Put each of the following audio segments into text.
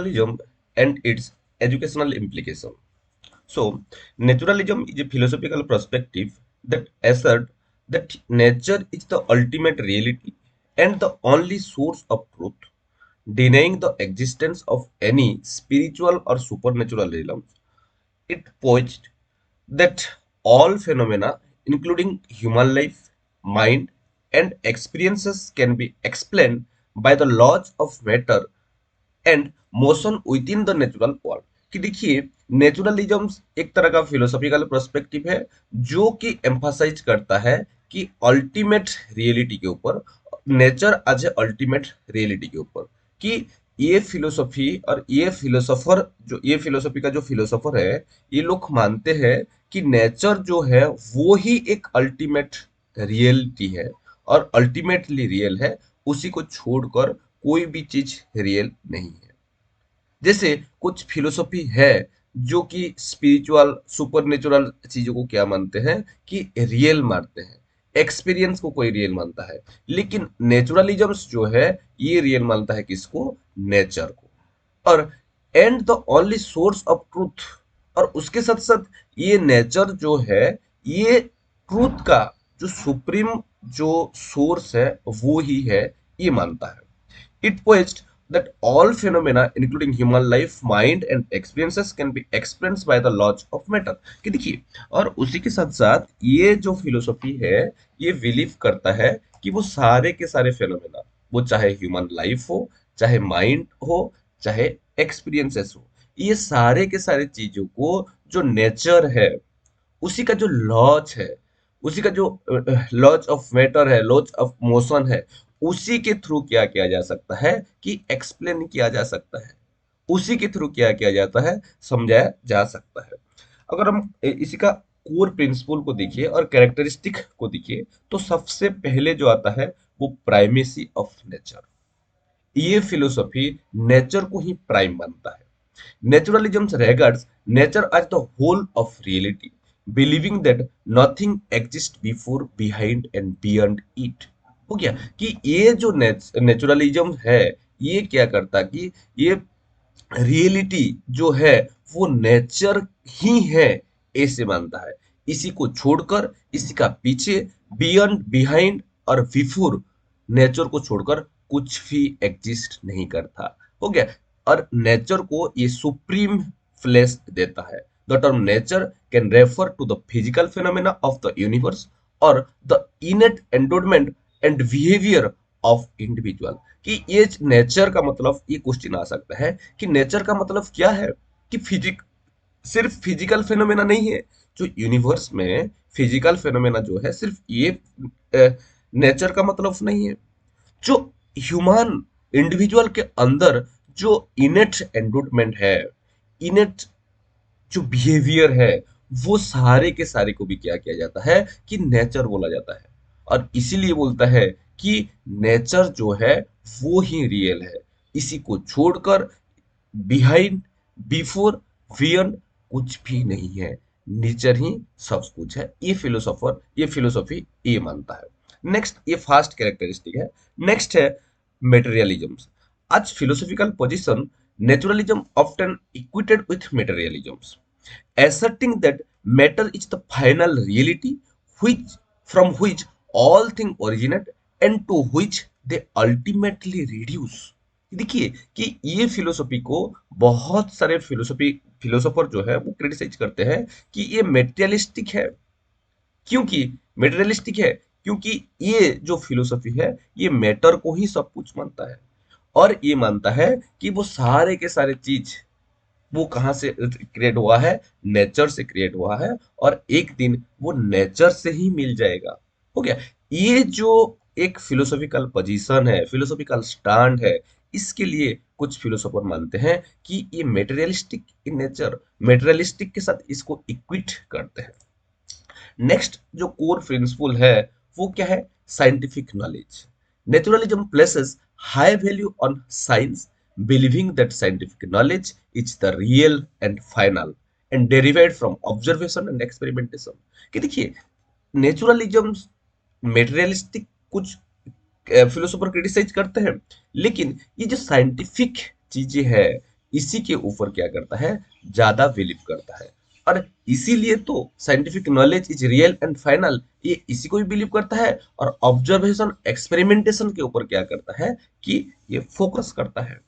Naturalism and its educational implication. So, naturalism is a philosophical perspective that asserts that nature is the ultimate reality and the only source of truth, denying the existence of any spiritual or supernatural realms. It posits that all phenomena, including human life, mind, and experiences, can be explained by the laws of matter and motion with in the natural world. कि देखिए, naturalism एक तरह का philosophical perspective है जो कि emphasise करता है कि अल्टीमेट रियलिटी के ऊपर, nature as a ultimate reality के ऊपर, कि ये फिलोसॉफी और ये फिलोसोफर, जो ये फिलोसॉफी का जो फिलोसोफर है, ये लोग मानते हैं कि नेचर जो है वो ही एक अल्टीमेट रियलिटी है और अल्टीमेटली रियल है, उसी को छोड़कर कोई भी चीज रियल नहीं है। जैसे कुछ फिलोसॉफी है जो कि स्पिरिचुअल सुपरनेचुरल चीजों को क्या मानते हैं कि रियल मानते हैं, एक्सपीरियंस को कोई रियल मानता है, लेकिन नेचुरलिज्म जो है ये रियल मानता है किसको? नेचर को। और and the only source of truth, और उसके साथ साथ ये नेचर जो है ये ट्रूथ का जो सुप्रीम जो सोर्स है वो ही है, ये मानता है। It posits that all phenomena, including human life, mind, and experiences, can be explained by the laws of matter। कि देखिए, और उसी के साथ साथ ये जो फिलोसॉफी है ये बिलीव करता है कि वो सारे के सारे फेनोमेना, वो चाहे ह्यूमन लाइफ हो, चाहे माइंड हो, चाहे एक्सपीरियंसेस हो, ये सारे के सारे चीजों को जो नेचर है, उसी का जो लॉज है, उसी का जो लॉज ऑफ मैटर है, लॉज ऑफ मोशन है, उसी के थ्रू क्या किया जा सकता है कि एक्सप्लेन किया जा सकता है, उसी के थ्रू क्या किया जाता है, समझाया जा सकता है। अगर हम इसी का कोर प्रिंसिपल को देखिए और कैरेक्टरिस्टिक को देखिए, तो सबसे पहले जो आता है वो प्राइमेसी ऑफ नेचर। ये फिलोसॉफी नेचर को ही प्राइम मानता है। Naturalism regards nature as the whole of reality, believing that nothing exists before, behind and beyond it। हो गया कि ये जो नेचुरलिज्म है ये क्या करता कि ये रियलिटी जो है वो नेचर ही है ऐसे मानता है, इसी को छोड़कर, इसी का पीछे, बियॉन्ड, बिहाइंड और बिफोर, नेचर को छोड़कर कुछ भी एग्जिस्ट नहीं करता। हो गया। और नेचर को ये सुप्रीम फ्लैश देता है। The term nature can refer to the physical phenomena of the universe और the innate endowment and behaviour of individual. कि ये नेचर का मतलब, ये क्वेश्चन आ सकता है कि नेचर का मतलब क्या है? कि फिजिक सिर्फ फिजिकल फेनोमेना नहीं है, जो यूनिवर्स में फिजिकल फेनोमेना जो है सिर्फ ये नेचर का मतलब नहीं है। जो ह्यूमन इंडिविजुअल के अंदर जो इनेट एंडोटमेंट है, इनेट जो बिहेवियर है, वो सारे के सारे को भी क्या किया जाता है कि नेचर बोला जाता है। और इसीलिए बोलता है कि नेचर जो है वो ही रियल है, इसी को छोड़कर बिहाइंड, बिफोर, बियॉन्ड कुछ भी नहीं है, नेचर ही सब कुछ है। ये फिलोसोफर, ये फिलोसॉफी ये मानता है। नेक्स्ट, ये फास्ट कैरेक्टरिस्टिक है। नेक्स्ट है मेटेरियलिज्म। आज philosophical position, naturalism often equated with materialism, asserting that matter is the final reality which from which all things originate and to which they ultimately reduce। देखिए कि ये philosophy को बहुत सारे philosopher जो है वो क्रिटिसाइज करते हैं कि ये मेटेरियलिस्टिक है। क्योंकि मेटेरियलिस्टिक है क्योंकि ये जो फिलोसॉफी है ये मैटर को ही सब कुछ मानता है, और ये मानता है कि वो सारे के सारे चीज वो कहाँ से क्रिएट हुआ है? नेचर से क्रिएट हुआ है, और एक दिन वो नेचर से ही मिल जाएगा। हो गया। ये जो एक फिलोसॉफिकल पोजीशन है, फिलोसॉफिकल स्टैंड है, इसके लिए कुछ फिलोसोफर मानते हैं कि ये मेटेरियलिस्टिक इन नेचर, मेटेरियलिस्टिक के साथ इसको इक्विट करते हैं। नेक्स्ट जो कोर प्रिंसिपल है वो क्या है? Scientific knowledge. Naturalism places high value on science, believing that scientific knowledge is the real and final and derived from observation and experimentation. कि देखिए, नेचुरलिज्म मेटेरियलिस्टिक कुछ फिलोसोफर क्रिटिसाइज करते हैं, लेकिन ये जो साइंटिफिक चीजें हैं, इसी के ऊपर क्या करता है, ज्यादा बिलीव करता है। और इसीलिए तो scientific knowledge is real and final, ये इसी को भी बिलीव करता है। और ऑब्जर्वेशन एक्सपेरिमेंटेशन के ऊपर क्या करता है कि ये फोकस करता है।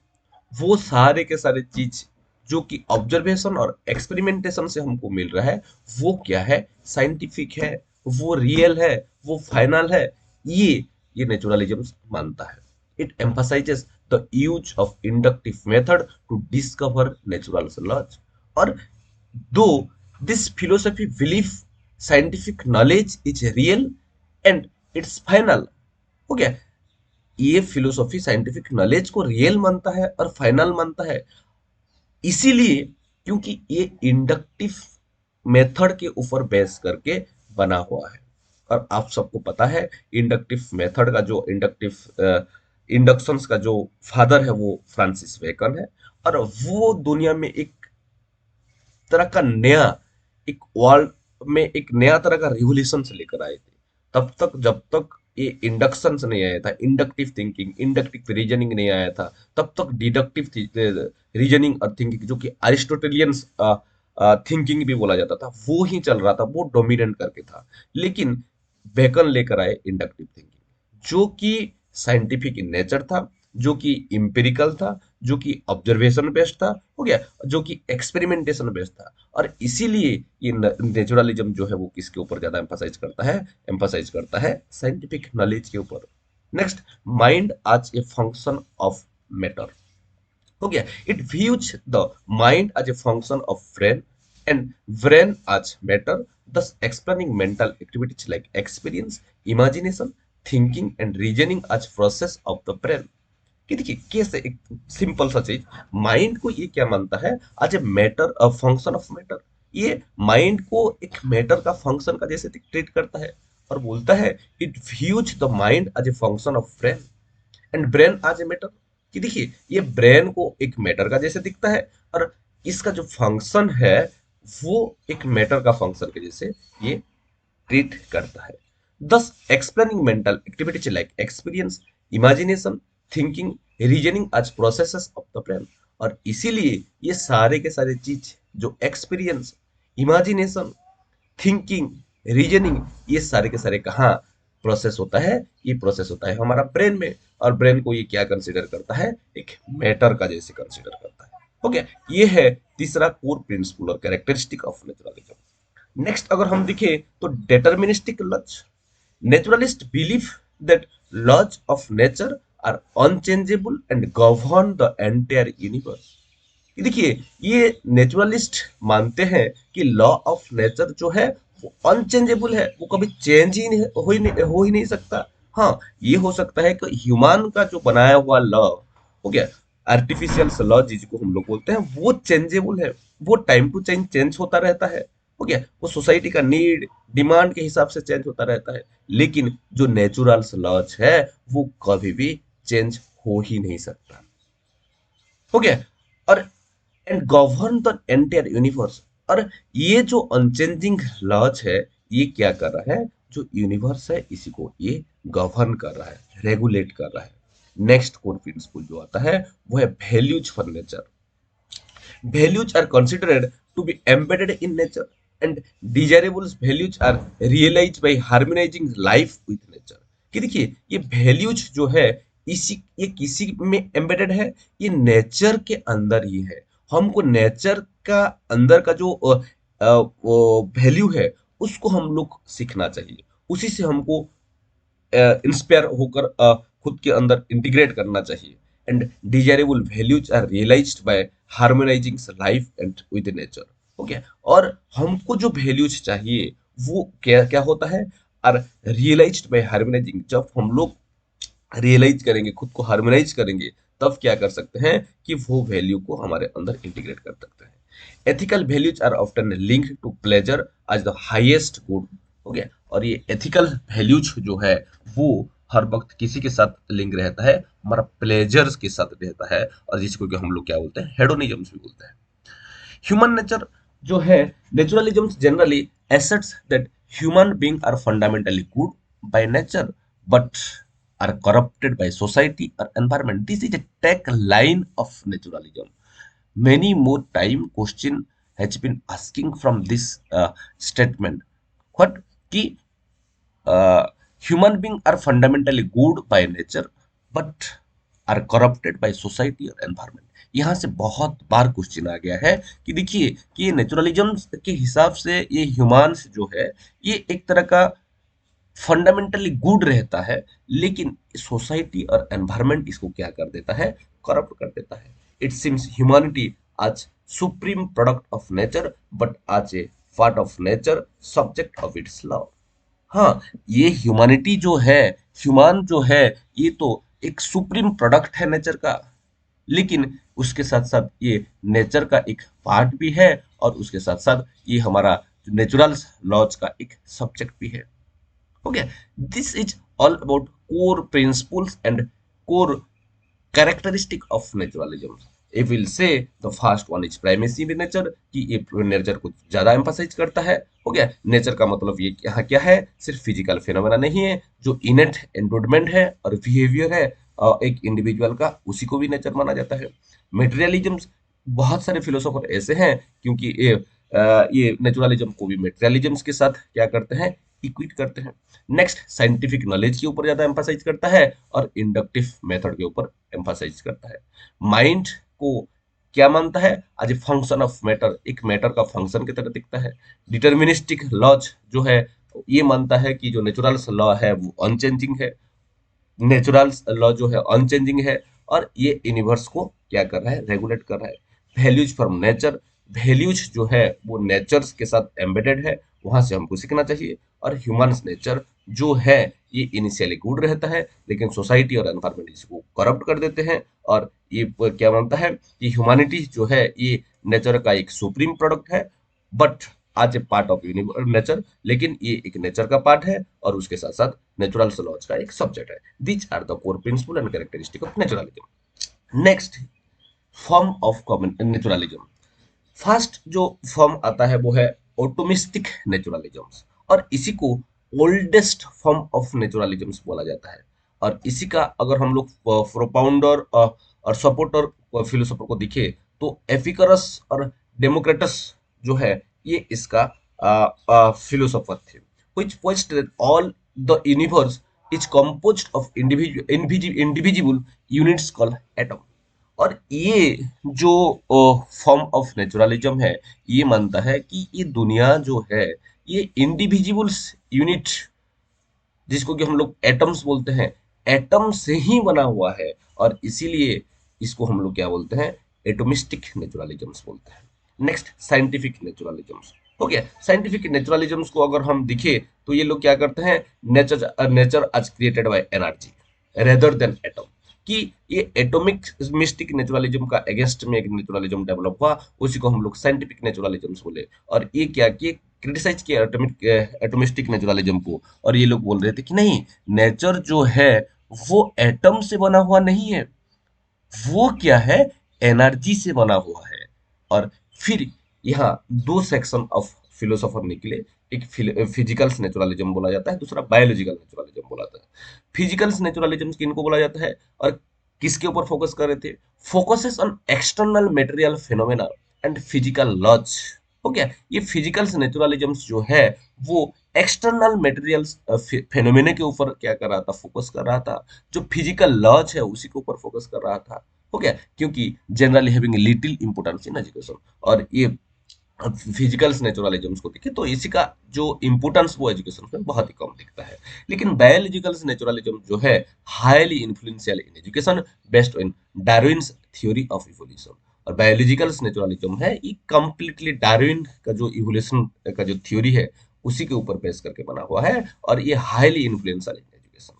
वो सारे के सारे चीज जो कि ऑब्जर्वेशन और एक्सपेरिमेंटेशन से हमको मिल रहा है, वो क्या है, साइंटिफिक है, वो रियल है, वो फाइनल है, ये नेचुरलिज्म मानता है। It emphasizes the use of inductive method to discover natural laws. और दो this philosophy believe scientific knowledge is real and it's final, हो गया। ये फिलोसॉफी साइंटिफिक नॉलेज को रियल मानता है और फाइनल मानता है, इसीलिए क्योंकि ये इंडक्टिव मेथड के ऊपर बेस करके बना हुआ है। और आप सबको पता है इंडक्टिव मेथड का जो इंडक्शंस का जो फादर है वो फ्रांसिस बेकन है। और वो दुनिया में एक तरह का नया, एक वर्ल्ड में एक नया तरह का रिवोल्यूशन से लेकर आए थे। तब तक जब तक ये इंडक्शन नहीं आया था, इंडक्टिव थिंकिंग, इंडक्टिव रीजनिंग नहीं आया था, तब तक डिडक्टिव रीजनिंग और थिंकिंग, जो कि अरिस्टोटेलियन थिंकिंग भी बोला जाता था, वो ही चल रहा था, वो डोमिनेट करके था। लेकिन बेकन लेकर आए इंडक्टिव थिंकिंग, जो कि साइंटिफिक इन नेचर था, जो कि इम्पेरिकल था, जो कि ऑब्जर्वेशन बेस्ड था, हो गया, जो कि एक्सपेरिमेंटेशन बेस्ड था। और इसीलिए ये नेचुरलिज्म जो है वो किसके ऊपर ज्यादा एम्फसाइज करता है साइंटिफिक नॉलेज के ऊपर। नेक्स्ट, माइंड आज ए फंक्शन ऑफ मैटर, हो गया। It views the mind as a function of brain and brain as matter, thus explaining mental activities like experience, imagination, thinking and reasoning as process of the brain। कि देखिए कैसे, एक simple सा चीज, mind को ये क्या मानता है, as a matter, a function of matter. ये माइंड को एक मैटर का फंक्शन का जैसे ट्रीट करता है, और बोलता है it views the mind as a function of brain and brain as a matter. कि देखिए ये ब्रेन को एक मैटर का जैसे दिखता है, और इसका जो फंक्शन है वो एक मैटर का फंक्शन के जैसे ये ट्रीट करता है। thus explaining mental activities like experience, imagination, thinking, reasoning as processes of the brain। और इसीलिए ये सारे के सारे चीज जो एक्सपीरियंस, इमेजिनेशन, थिंकिंग, रीजनिंग, ये सारे के सारे कहाँ प्रोसेस होता है, ये प्रोसेस होता है हमारा ब्रेन में। और ब्रेन को ये क्या कंसीडर करता है, एक मैटर का जैसे कंसीडर करता है। ओके, ये है तीसरा कोर प्रिंसिपल और कैरेक्टरिस्टिक ऑफ नेचुरलिज्म। नेक्स्ट अगर हम देखें तो deterministic laws. Naturalist believe that laws of nature are unchangeable and govern the entire universe. देखिए ये नेचुरलिस्ट मानते हैं कि लॉ ऑफ नेचर जो है वो अनचेंजेबल है, वो कभी चेंज ही नहीं हो ही नहीं सकता। हाँ, ये हो सकता है कि ह्यूमन का जो बनाया हुआ लॉ, हो गया, आर्टिफिशियल लॉ जिसको हम लोग बोलते हैं, वो चेंजेबल है, वो टाइम टू टाइम चेंज होता रहता है, हो गया, वो सोसाइटी का नीड डिमांड के हिसाब से चेंज होता रहता है। लेकिन जो नेचुरल लॉज है वो कभी भी चेंज हो ही नहीं सकता, हो गया। और and govern the entire universe. और ये जो अनचेंजिंग लॉज है, ये क्या कर रहा है, जो यूनिवर्स है इसी को ये गवर्न कर रहा है, रेगुलेट कर रहा है। नेक्स्ट कोर प्रिंसिपल जो आता है वो है values for nature. Values are considered to be embedded in nature and desirable values are realized by harmonizing life with nature। कि देखिए ये वैल्यूज जो है इसी ये किसी में एम्बेडेड है, ये नेचर के अंदर ही है। हमको नेचर का अंदर का जो वैल्यू है उसको हम लोग सीखना चाहिए, उसी से हमको इंस्पायर होकर खुद के अंदर इंटीग्रेट करना चाहिए। And desirable values are realized by harmonizing life and with nature, हो गया। और हमको जो वैल्यूज चाहिए वो क्या क्या होता है, आर रियलाइज्ड बाय हार्मोनाइजिंग। जब हम लोग रियलाइज करेंगे, खुद को हार्मोनाइज करेंगे, तब क्या कर सकते हैं कि वो वैल्यू को हमारे अंदर इंटीग्रेट कर सकते हैं। Ethical values are often linked to pleasure as the highest good, हो गया। और ये एथिकल वैल्यूज जो है वो हर वक्त किसी के साथ लिंक रहता है, हमारा प्लेजर्स के साथ रहता है, और जिसको कि हम लोग क्या बोलते हैं, हेडोनिज्म भी बोलते हैं। ह्यूमन नेचर जो है, naturalism generally asserts that human beings are fundamentally good by nature but are corrupted by society or environment। This is a tagline of naturalism। Many more time question has been asking from this statement. What? कि human beings are fundamentally good by nature but are corrupted by society और environment. यहाँ से बहुत बार question आ गया है कि देखिए कि ये नेचुरलिज्म के हिसाब से ये ह्यूमंस जो है ये एक तरह का फंडामेंटली गुड रहता है, लेकिन सोसाइटी और एनवायरनमेंट इसको क्या कर देता है, करप्ट कर देता है. It seems humanity as supreme product of nature but as a part of nature subject of its law. हाँ, ये ह्यूमैनिटी जो है, ह्यूमन जो है, ये तो एक सुप्रीम प्रोडक्ट है नेचर का, लेकिन उसके साथ साथ ये नेचर का एक पार्ट भी है और उसके साथ साथ ये हमारा नेचुरल लॉज का एक सब्जेक्ट भी है. Okay, this is all about core principles and core characteristic of naturalism. If we'll say the first one is primacy in nature, कि ये नेचर को ज्यादा एम्फासाइज करता है. हो गया, नेचर का मतलब ये यहाँ क्या है, सिर्फ फिजिकल फिनोमेना नहीं है, जो इनेट एंडोडमेंट है और बिहेवियर है एक इंडिविजुअल का, उसी को भी नेचर माना जाता है. मेटेरियलिज्म, बहुत सारे फिलोसोफर ऐसे हैं क्योंकि ये नेचुरलिज्म को भी मेटेरियलिज्म के साथ क्या करते हैं, इक्विट करते हैं. नेक्स्ट, साइंटिफिक नॉलेज के ऊपर ज्यादा एम्फासाइज करता है और इंडक्टिव मेथड के ऊपर एम्फासाइज करता है. माइंड को क्या मानता है, as a function of matter, एक मैटर का फंक्शन की तरह दिखता है. डिटर्मिनिस्टिक लॉज जो है ये मानता है कि जो नेचुरल लॉ है वो अनचेंजिंग है, नेचुरल लॉ जो है अनचेंजिंग है और ये यूनिवर्स को क्या कर रहा है, रेगुलेट कर रहा है. वैल्यूज फ्रॉम नेचर, वैल्यूज जो है वो नेचर के साथ एम्बेडेड है, वहां से हमको सीखना चाहिए. और ह्यूमंस नेचर जो है ये इनिशियली गुड रहता है, लेकिन सोसाइटी और एनवायरमेंट इसको करप्ट कर देते हैं. और ये क्या मानता है कि ह्यूमैनिटी जो है ये नेचर का एक सुप्रीम प्रोडक्ट है but as a part of nature, लेकिन ये एक नेचर का पार्ट है और उसके साथ साथ नेचुरल लॉज का एक सब्जेक्ट है. These are the core principle and characteristic of naturalism. Next, form of common naturalism. First जो फॉर्म आता है वो है ऑटोमिस्टिक नेचुरलिज्म और इसी को ओल्डेस्ट फॉर्म ऑफ नेचुरलिज्म बोला जाता है. और इसी का अगर हम लोग प्रोपाउंडर और सपोर्टर फिलोसोफर को दिखे तो एपिकरस और डेमोक्रेटस जो है ये इसका फिलोसोफर थे, which posed that all the universe is composed of indivisible units called atom. और ये जो फॉर्म ऑफ नेचुरलिज्म है ये मानता है कि ये दुनिया जो है ये इंडिविजिबल्स यूनिट, जिसको कि हम लोग एटम्स बोलते हैं, एटम से ही बना हुआ है और इसीलिए इसको हम लोग क्या बोलते हैं, एटोमिस्टिक नेचुरलिज्म्स बोलते हैं. Next, scientific naturalisms. हो गया, साइंटिफिक नेचुरलिज्म्स को अगर हम दिखे तो ये लोग क्या करते हैं, नेचर आज created by energy rather than atom, कि ये एटॉमिक मिस्टिक नेचुरलिज्म का अगेंस्ट में एक नेचुरलिज्म डेवलप हुआ, उसी को हम लोग साइंटिफिक नेचुरलिज्म बोले. और ये क्या कि क्रिटिसाइज किया एटोमिस्टिक नेचुरलिज्म को, और ये लोग बोल रहे थे कि नहीं, नेचर जो है वो एटम से बना हुआ नहीं है, वो क्या है, एनर्जी से बना हुआ है. और फिर यहाँ दो सेक्शन ऑफ फिलोसोफर निकले, एक फिजिकल नेचुरलिज्म बोला जाता है, दूसरा बायोलॉजिकल नेचुरलिज्म बोला जाता है. फिजिकल नेचुरलिज्म किनको बोला जाता है और किसके ऊपर फोकस कर रहे थे, focuses on external material phenomena and physical laws. हो गया, ये फिजिकल नेचुरलिज्म जो है वो एक्सटर्नल मटेरियल्स फेनोमेना के ऊपर क्या कर रहा था, फोकस कर रहा था, जो फिजिकल लॉज है उसी के ऊपर फोकस कर रहा था. हो गया, क्योंकि generally having little importance in education. और ये फिजिकल नेचुरलिज्म को देखें तो इसी का जो इंपोर्टेंस वो एजुकेशन में बहुत ही कम दिखता है. लेकिन बायोलॉजिकल नेचुरलिज्म जो है highly influential in education based on Darwin's theory of evolution. और बायोलॉजिकल नेचुरलिज्म है ये कंप्लीटली डार्विन का जो इवोल्यूशन का जो थ्योरी है उसी के ऊपर बेस करके बना हुआ है और ये highly influential in education.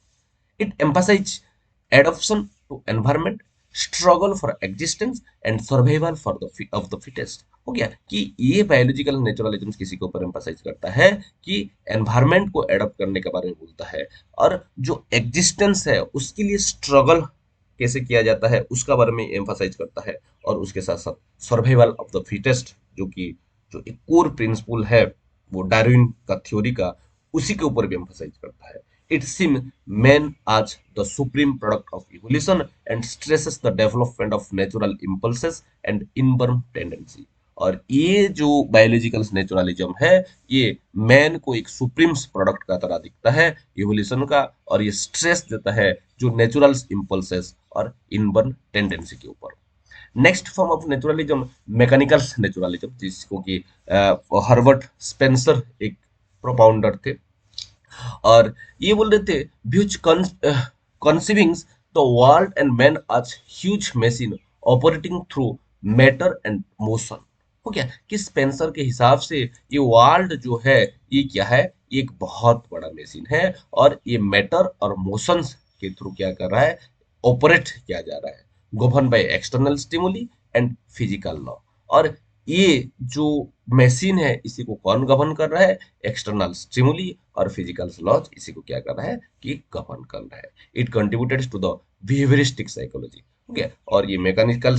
It emphasize adoption to environment, struggle for existence and survival for the of the fittest. हो गया कि ये बायोलॉजिकल नेचुरलिज्म किसी के ऊपर एम्फसाइज करता है कि एनवायरनमेंट को एडॉप्ट करने के बारे में बोलता है और जो एग्जिस्टेंस है उसके लिए स्ट्रगल कैसे किया जाता है उसका बारे में एम्फसाइज करता है. और उसके साथ साथ सर्वाइवल ऑफ द फिटेस्ट जो कि जो एक कोर प्रिंसिपल है वो डार्विन का थ्योरी का, उसी के ऊपर भी एम्फसाइज करता है. it seems man as the supreme product of evolution and stresses the development of natural impulses and inborn tendency। और ये जो बायोलॉजिकल नेचुरलिज्म है, ये मैन को एक सुप्रीम प्रोडक्ट का तरह दिखता है इवोल्यूशन का, और ये स्ट्रेस देता है जो नेचुरल इम्पल्सेस और इनबर्न टेंडेंसी के ऊपर। Next form of naturalism mechanical naturalism, जिसको कि हर्बर्ट स्पेंसर एक प्रोपाउंडर थे, और ये बोल रहे थे which conceiving the world and man as huge machine operating through matter and motion. हो गया कि स्पेंसर के हिसाब से ये वर्ल्ड जो है ये क्या है, ये एक बहुत बड़ा मशीन है, और ये मैटर और मोशंस के थ्रू क्या कर रहा है, ऑपरेट किया जा रहा है, govern by external stimuli and physical law. और ये जो मशीन है इसी को कौन गवर्न कर रहा है, एक्सटर्नल स्टिमुली और फिजिकल लॉज इसी को क्या कर रहा है कि गवर्न कर रहा है। It contributed to the behavioristic psychology. Okay, और ये मैकेनिकल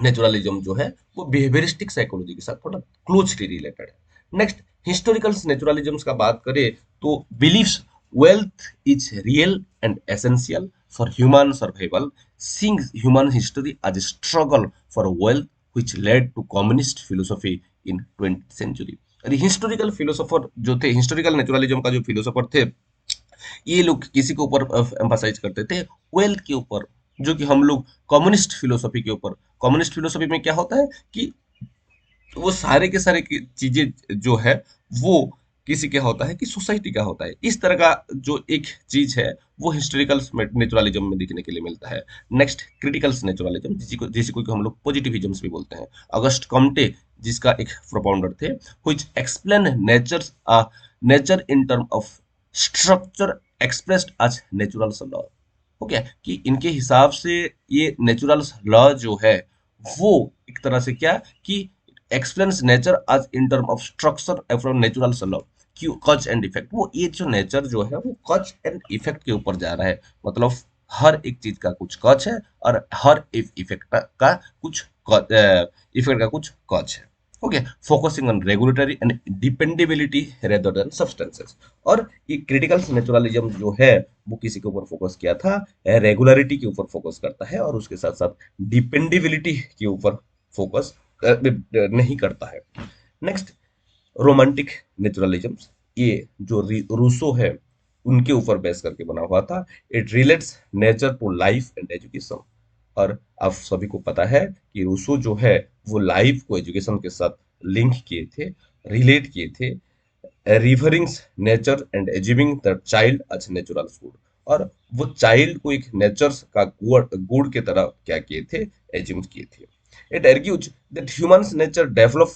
नेचुरलिज्म जो है वो बिहेवियरिस्टिक साइकोलॉजी के साथ थोड़ा क्लोजली रिलेटेड है। नेक्स्ट हिस्टोरिकल नेचुरलिज्म का बात करें तो believes wealth is real and essential for human survival, seeing human history as a struggle for wealth which led to communist philosophy in 20th century. Historical philosopher जो थे, historical naturalism का जो philosopher थे, ये लोग किसी के ऊपर एम्फासाइज करते थे, वेल्थ के ऊपर, जो कि हम लोग कम्युनिस्ट फिलोसफी के ऊपर। कम्युनिस्ट फिलोसफी में क्या होता है कि वो सारे के सारे की चीजें जो है वो किसी क्या होता है कि सोसाइटी का होता है, इस तरह का जो एक चीज है वो हिस्टोरिकल नेचुरलिज्म में देखने के लिए मिलता है। नेक्स्ट क्रिटिकल नेचुरलिज्म, जिसको हम लोग पॉजिटिविज्म भी बोलते हैं। अगस्ट कॉम्टे जिसका एक प्रोपाउंडर थे, which explain nature in term of structure expressed as natural law. हो गया कि इनके हिसाब से ये नेचुरल लॉ जो है वो एक तरह से क्या कि एक्सप्लेन्स नेचर आज इन term of structure from natural law, क्यों कज एंड इफेक्ट। वो ये जो नेचर जो है वो कज एंड इफेक्ट के ऊपर जा रहा है, मतलब हर एक चीज का कुछ कज है और हर एक इफेक्ट का कुछ इफेक्ट का कुछ कज है। Okay, focusing on regulatory and dependability rather than substances. और ये क्रिटिकल नेचुरलिज्म जो है वो किसी के ऊपर फोकस किया था, रेगुलरिटी के ऊपर फोकस करता है, और उसके साथ साथ डिपेंडेबिलिटी के ऊपर फोकस नहीं करता है। नेक्स्ट रोमांटिक नेचुरलिज्म, ये जो रूसो है उनके ऊपर बेस करके बना हुआ था। It relates nature to life and education. और आप सभी को पता है कि रूसो जो है वो लाइफ को एजुकेशन के साथ लिंक किए थे, रिलेट किए थे, revering nature and assuming the child as natural good. और वो चाइल्ड को एक नेचर का गुड के तरह क्या किए थे, एज्यूम किए थे। It argues that humans nature develop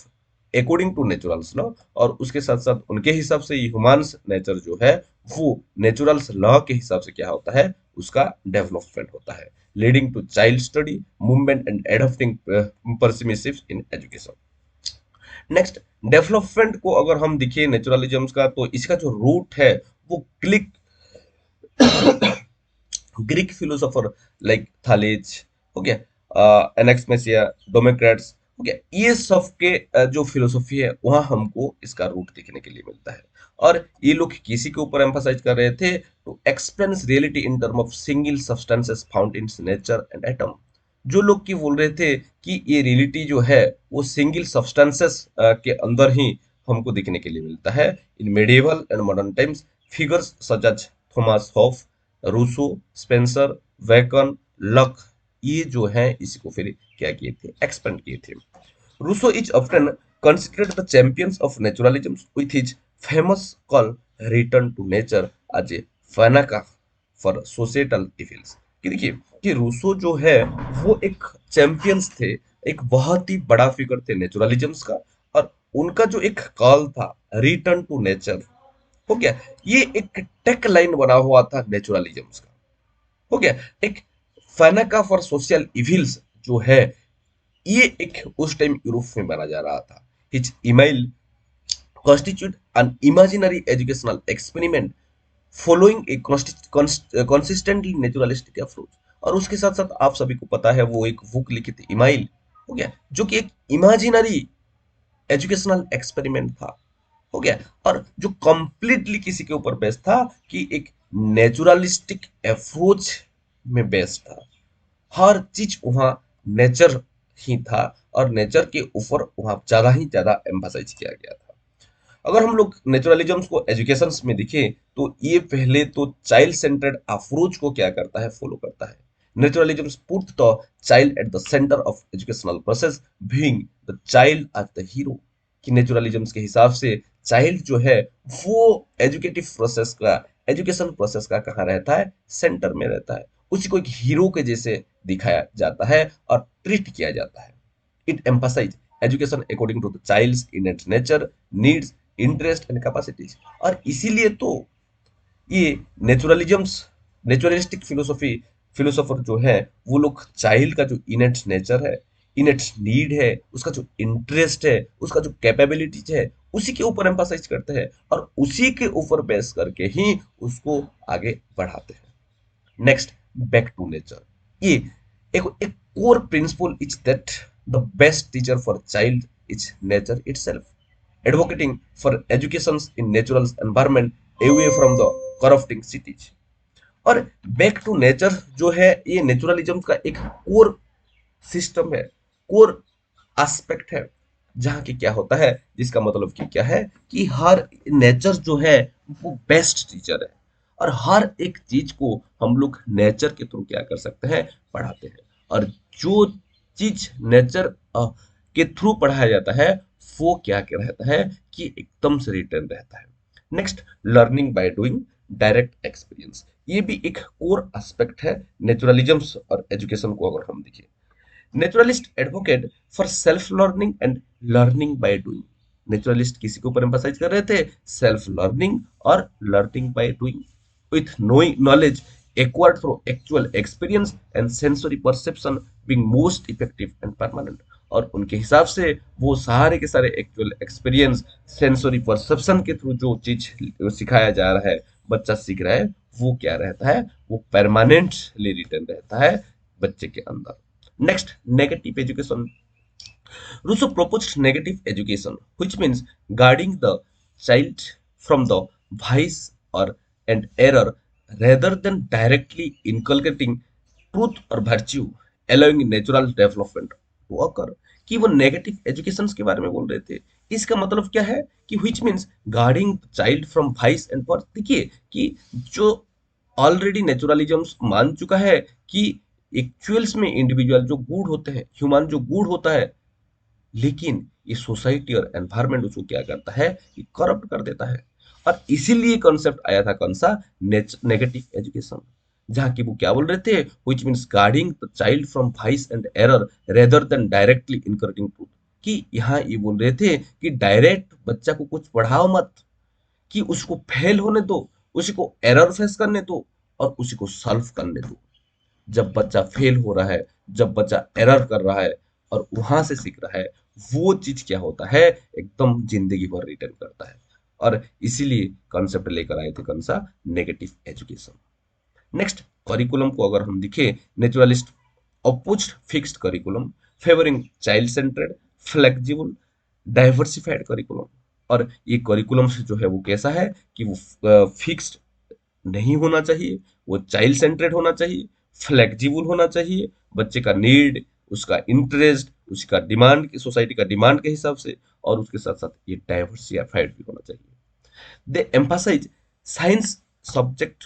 according to natural law, और उसके साथ साथ उनके हिसाब से ह्यूमंस नेचर जो है वो नेचुरल लॉ के हिसाब से क्या होता है, उसका डेवलपमेंट होता है, leading to child study movement and adopting permissive in education. Next development को अगर हम देखिए नेचुरलिज्म का, तो इसका जो रूट है वो ग्रीक फिलोसोफर लाइक थालेज, हो गया एनेक्समेसिया, डोमेक्रेट्स, हो गया, ये सब के जो फिलोसफी है वहां हमको इसका रूट देखने के लिए मिलता है। और ये लोग किसी के ऊपर एम्फासाइज कर रहे थे, to explain reality in term of single substances found in nature and atom. जो लोग की बोल रहे थे कि ये रियलिटी जो है वो सिंगल सब्सटेंसेस के अंदर ही हमको देखने के लिए मिलता है। In medieval and modern times figures such as Thomas Hobbes, Rousseau, Spencer, Bacon, Locke, ये जो है इसी को फिर क्या किए थे, एक्सपेंड किए थे। Rousseau is often considered the champions of naturalism with his famous call return to nature as a fanaka for societal evils। कि देखिए कि रूसो जो है वो एक चैंपियंस थे, एक बहुत ही बड़ा फिगर थे नेचुरलिज्म का, और उनका जो एक कॉल था रिटर्न टू नेचर, हो गया, ये एक टेक लाइन बना हुआ था नेचुरलिज्म का। हो गया एक फानाका फॉर सोशल इविल्स जो है ये एक उस टाइम यूरोप में बना जा रहा था। His email constitute an imaginary educational experiment following a consistently naturalistic approach। और उसके साथ साथ आप सभी को पता है वो एक बुक लिखी थी इमाइल, हो गया, जो कि एक इमेजिनरी एजुकेशनल एक्सपेरिमेंट था। हो गया। और जो कंप्लीटली किसी के ऊपर बेस्ड था कि एक नेचुरलिस्टिक अप्रोच में बेस्ड था, हर चीज वहाँ नेचर ही था और नेचर के ऊपर वहाँ ज्यादा ही ज्यादा एम्फासाइज किया गया था। अगर हम लोग नेचुरलिज्म को एजुकेशन में देखें तो ये पहले तो चाइल्ड सेंटर्ड अप्रोच को क्या करता है, फॉलो करता है। Naturalism put the child at the center of educational process, viewing the child as the hero. कि नेचुरलिज्म के हिसाब से चाइल्ड जो है वो एजुकेटिव प्रोसेस का, एजुकेशन प्रोसेस का कहाँ रहता है, सेंटर में रहता है। उसी को एक हीरो के जैसे दिखाया जाता है और ट्रीट किया जाता है। It emphasize education according to the child's innate nature, needs, interest and capacities. और इसीलिए तो ये नेचुरलिज्म्स, नेचुरलिस्टिक फिलोसफी, फिलोसोफर जो है वो लोग चाइल्ड का जो इनेट नेचर है, इनेट नीड है, उसका जो इंटरेस्ट है, उसका जो कैपेबिलिटीज है, उसी के ऊपर एम्फासाइज करते हैं और उसी के ऊपर बेस करके ही उसको आगे बढ़ाते हैं। Next, back to nature. ये एक core principle is that the best teacher for child is nature itself, advocating for educations in natural environment away from the corrupting cities। और बैक टू नेचर जो है ये नेचुरलिज्म का एक core system है, core aspect है, जहाँ की क्या होता है, जिसका मतलब कि क्या है कि हर नेचर जो है वो बेस्ट टीचर है और हर एक चीज को हम लोग नेचर के थ्रू क्या कर सकते हैं, पढ़ाते हैं। और जो चीज नेचर के थ्रू पढ़ाया जाता है वो क्या क्या रहता है कि एकदम से रिटर्न रहता है। Next, learning by doing, direct experience. ये भी एक कोर एस्पेक्ट है नेचुरलिज्म और एजुकेशन को अगर हम देखें। Naturalist advocate for self learning and learning by doing. Naturalist किसी के ऊपर एम्फसाइज कर रहे थे, सेल्फ लर्निंग और learning by doing with knowledge acquired through actual experience and sensory perception being most effective and permanent। और उनके हिसाब से वो सारे के सारे एक्चुअल एक्सपीरियंस, सेंसरी परसेप्शन के थ्रू जो चीज सिखाया जा रहा है, बच्चा सीख रहा है, वो क्या रहता है, वो परमानेंटली रिटर्न रहता है बच्चे के अंदर। Next, negative education. Rousseau proposed negative education, which means guarding the child from the vice or and error rather than directly inculcating truth or virtue, allowing natural development to occur। कि वो negative education के बारे में बोल रहे थे। इसका मतलब क्या है कि which means guarding child from vice and पर। देखिए कि जो ऑलरेडी नेचुरलिज्म मान चुका है कि एक्चुअल्स में इंडिविजुअल जो गुड होते हैं, ह्यूमन जो गुड होता है, लेकिन ये सोसाइटी और एनवायरनमेंट उसको क्या करता है, ये करप्ट कर देता है। और इसीलिए कॉन्सेप्ट आया था कौन सा, नेगेटिव एजुकेशन, जहाँ की वो क्या बोल रहे थे, which means guarding the child from vice and error rather than directly inculcating truth. कि यहाँ ये बोल रहे थे कि डायरेक्ट बच्चा को कुछ पढ़ाओ मत, कि उसको फेल होने दो, उसी को एरर फेस करने दो और उसी को सॉल्व करने दो। जब बच्चा फेल हो रहा है, जब बच्चा एरर कर रहा है और वहां से सीख रहा है, वो चीज क्या होता है, एकदम जिंदगी भर रिटर्न करता है। और इसीलिए कॉन्सेप्ट लेकर आए थे कौन सा, नेगेटिव एजुकेशन। नेक्स्ट, करिकुलम को अगर हम देखें, naturalist opposed fixed curriculum, favouring child centred, flexible, diversified curriculum. और ये करिकुलम से जो है वो कैसा है कि वो फिक्स्ड नहीं होना चाहिए, वो चाइल्ड सेंटर्ड होना चाहिए, फ्लेक्सिबल होना चाहिए, बच्चे का नीड, उसका इंटरेस्ट, उसका डिमांड, सोसाइटी का डिमांड के हिसाब से, और उसके साथ साथ ये डाइवर्सिफाइड भी होना चाहिए। They emphasise science subject,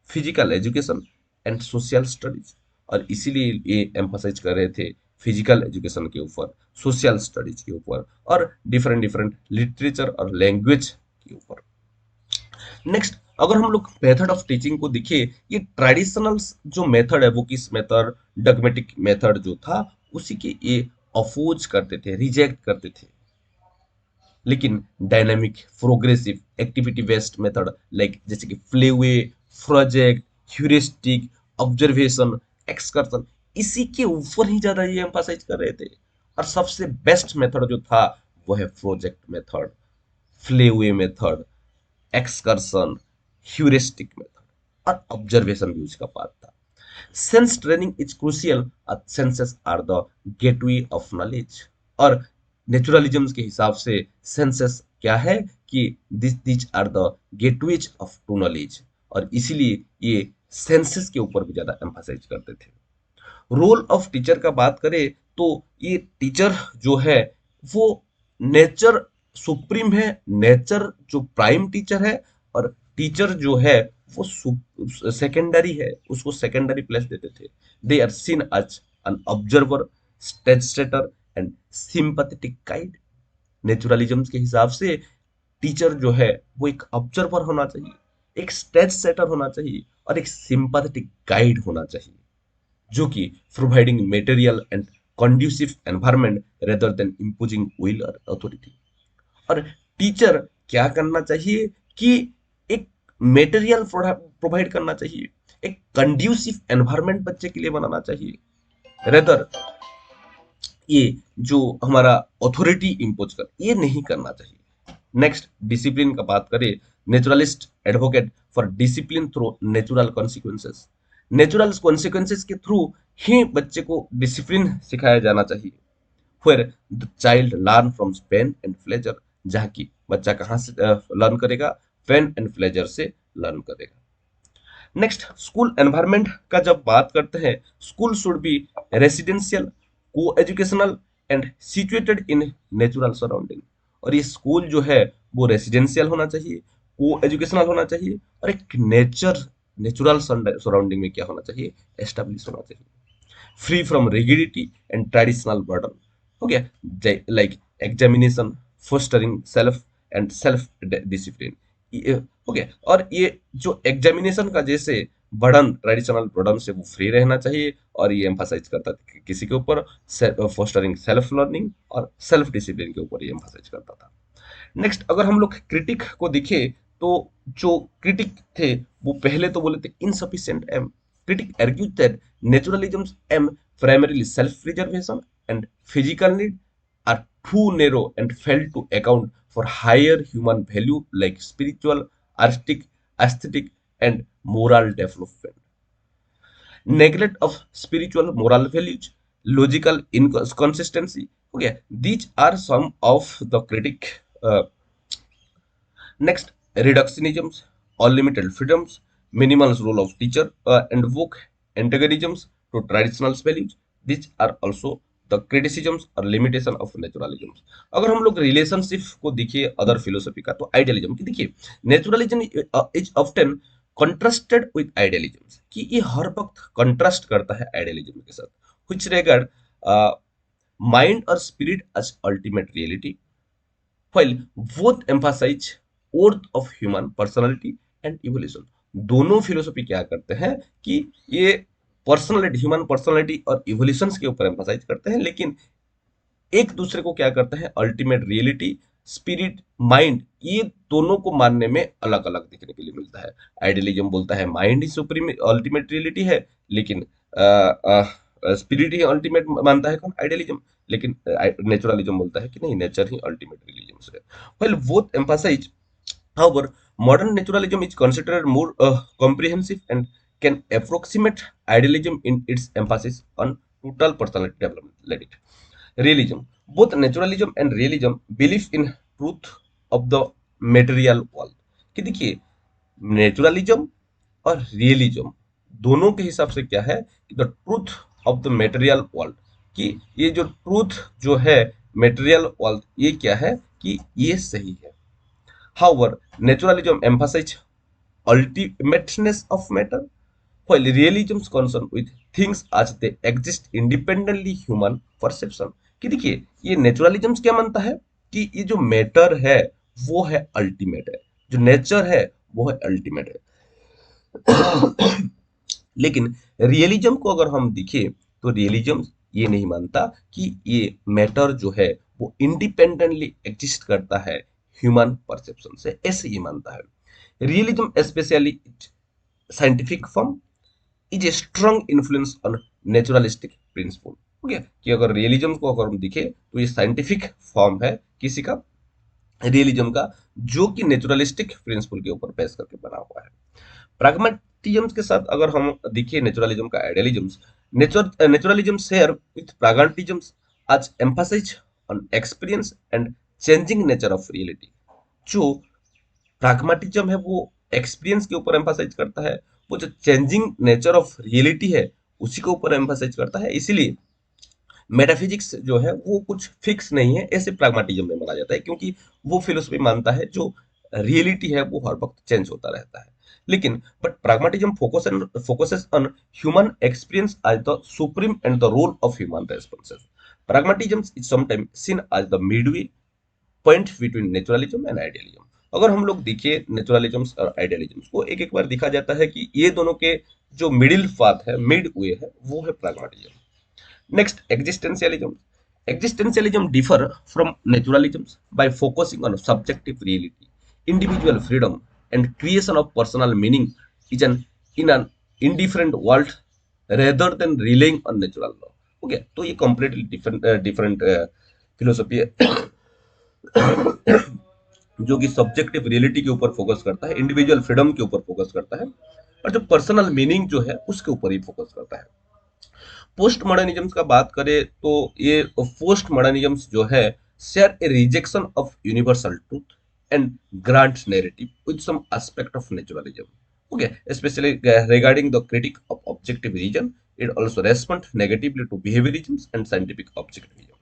physical education and social studies. और इसीलिए ये एम्फासाइज कर रहे थे फिजिकल एजुकेशन के ऊपर, सोशल स्टडीज के ऊपर और डिफरेंट डिफरेंट लिटरेचर और लैंग्वेज के ऊपर। नेक्स्ट, अगर हम लोग मेथड ऑफ टीचिंग को देखिए, ये ट्रेडिशनल जो मेथड है वो किस मेथड, डगमेटिक मेथड जो था उसी के ये अपोज करते थे, रिजेक्ट करते थे। लेकिन dynamic, progressive, activity based method like जैसे कि playway, project, heuristic, observation, excursion, इसी के ऊपर ही ज्यादा ये एम्फासाइज कर रहे थे। और सबसे बेस्ट मेथड जो था वो है project method, play way method, excursion, heuristic method और ऑब्जर्वेशन भी उसका पार्ट था। Sense training is crucial, senses are the gateway of knowledge. और नेचुरलिज्म के हिसाब से सेंसेस क्या है कि this are the gateways of to knowledge, और इसीलिए ये सेंसेस के ऊपर भी ज्यादा एम्फासाइज करते थे। रोल ऑफ टीचर का बात करें तो ये टीचर जो है वो नेचर सुप्रीम है, नेचर जो प्राइम टीचर है, और टीचर जो है वो सेकेंडरी है, उसको सेकेंडरी प्लेस देते थे। They are seen as an observer, starter and sympathetic guide. Naturalism के हिसाब से टीचर जो है वो एक ऑब्जर्वर होना चाहिए, एक स्टेज सेटर होना चाहिए, और एक सिंपैथेटिक गाइड होना चाहिए, जो कि providing material and conducive environment rather than imposing will or authority। और टीचर क्या करना चाहिए कि एक मटेरियल प्रोवाइड करना चाहिए, एक कंड्यूसिव एनवायरनमेंट बच्चे के लिए बनाना चाहिए, रेदर ये जो हमारा अथॉरिटी इंपोज कर ये नहीं करना चाहिए। नेक्स्ट, डिसिप्लिन का बात करें, naturalist advocate for discipline through natural consequences. Natural consequences के थ्रू ही बच्चे को डिसिप्लिन सिखाया जाना चाहिए। फिर the child learn from pain and pleasure, जहाँ की बच्चा कहाँ से लर्न करेगा, पेन एंड प्लेजर से लर्न करेगा। नेक्स्ट, स्कूल एनवायरनमेंट का जब बात करते हैं, school should be residential, coeducational and situated in natural surrounding. और ये स्कूल जो है वो रेसिडेंशियल होना चाहिए, को एजुकेशनल होना चाहिए, और एक नेचुरल सराउंडिंग में क्या होना चाहिए, एस्टेब्लिश होना चाहिए। Free from rigidity and traditional burden, हो गया, like examination, fostering self and self discipline, हो गया। और ये जो एग्जामिनेशन का जैसे बर्डन, ट्रेडिशनल बर्डन से वो फ्री रहना चाहिए, और ये एम्फासाइज करता था कि किसी के ऊपर फोस्टरिंग सेल्फ लर्निंग और सेल्फ डिसिप्लिन के ऊपर ये एम्फासाइज करता था। नेक्स्ट, अगर हम लोग क्रिटिक को देखें तो जो क्रिटिक थे वो पहले तो बोले थे insufficient aim. Critic argued that naturalism's aim, primarily self-preservation and physical need, are too narrow and fail to account for higher human value like spiritual, artistic, aesthetic, and moral development. Neglect of spiritual moral values, logical inconsistency. Okay, these are some of the critic. Next, reductionisms, unlimited freedoms, minimal role of teacher, and woke antagonisms to traditional values. These are also the criticisms और limitation of naturalism। अगर हम लोग relationship को देखिए other philosophy का, तो idealism की देखिए, naturalism is often contrasted with idealism, कि ये हर वक्त कंट्रास्ट करता है आइडियलिज्म के साथ, व्हिच रिगार्ड माइंड और spirit as ultimate reality, while both emphasize worth of human personality and evolution। दोनों फिलोसफी क्या करते हैं कि ये पर्सनालिटी, ह्यूमन पर्सनालिटी और इवोल्यूशन के ऊपर एम्फासाइज करते हैं, लेकिन एक दूसरे को क्या करते हैं, अल्टीमेट रियलिटी, स्पिरिट, माइंड, ये दोनों को मानने में अलग अलग देखने के लिए मिलता है। आइडियलिज्म बोलता है माइंड ही सुप्रीम अल्टीमेट रियलिटी है, लेकिन स्पिरिट ही अल्टीमेट मानता है कौन, आइडियलिज्म। लेकिन नेचुरलिज्म बोलता है कि नहीं, नेचर ही अल्टीमेट रिलीजन है। Well both emphasise, however modern naturalism is considered more comprehensive and can approximate idealism in its emphasis on total personality development। Let it, realism, both naturalism and realism believe in truth of the material world। कि देखिए, naturalism और realism दोनों के हिसाब से क्या है कि the truth of the material world, कि ये जो ट्रूथ जो है मेटेरियल वर्ल्ड, ये क्या है कि ये सही है। However naturalism emphasise ultimateness of matter, while realism is concerned with things as they exist independently human perception। कि देखिए, ये नेचुरलिज्म क्या मानता है कि ये जो मैटर है वो है अल्टीमेट है, जो नेचर है वो है अल्टीमेट है। लेकिन रियलिज्म को अगर हम देखें तो रियलिज्म ये नहीं मानता कि ये मैटर जो है वो इंडिपेंडेंटली एग्जिस्ट करता है ह्यूमन परसेप्शन से, ऐसे ये मानता है। Realism specially scientific form is a strong influence on naturalistic principle. हो गया कि अगर रियलिज्म को अगर हम देखें तो ये साइंटिफिक फॉर्म है किसी का, रियलिज्म का, जो कि नेचुरलिस्टिक प्रिंसिपल के ऊपर बेस करके बना हुआ है। प्रैग्मेटिज्म के साथ अगर हम देखिए नेचुरलिज्म का idealism, naturalism share with pragmatism as emphasise on experience and changing nature of reality. जो प्रैग्मेटिज्म है वो एक्सपीरियंस के ऊपर एम्फासाइज करता है, वो जो चेंजिंग नेचर ऑफ रियलिटी है उसी के ऊपर एम्फासाइज करता है। इसीलिए मेटाफिजिक्स जो है वो कुछ फिक्स नहीं है, ऐसे प्रैग्मेटिज्म में माना जाता है, क्योंकि वो फिलोसफी मानता है जो रियलिटी है वो हर वक्त चेंज होता रहता है। लेकिन but pragmatism focuses on human experience as the supreme and the role of human responses. Pragmatism is sometimes seen as the midway point between naturalism and idealism. अगर हम लोग देखिए नेचुरलिज्म और आइडियलिज्म को एक एक बार देखा जाता है कि ये दोनों के जो मिडिल पाथ है, मिड वे है, वो है pragmatism. Next, existentialism. Existentialism differ from naturalism by focusing on subjective reality, individual freedom, and creation of personal meaning is an in an indifferent world rather than relying on natural law. Okay, तो ये completely different philosophy है जो कि subjective reality के ऊपर focus करता है, individual freedom के ऊपर फोकस करता है, और जो पर्सनल मीनिंग जो है उसके ऊपर ही फोकस करता है। पोस्ट मॉडर्निज्म का बात करें तो ये पोस्ट मॉडर्निज्म जो है share a rejection of universal truth and grand narrative with some aspect of naturalism. Okay, especially regarding the critique of objective reason, it also responds negatively to behaviorism and scientific objectivism.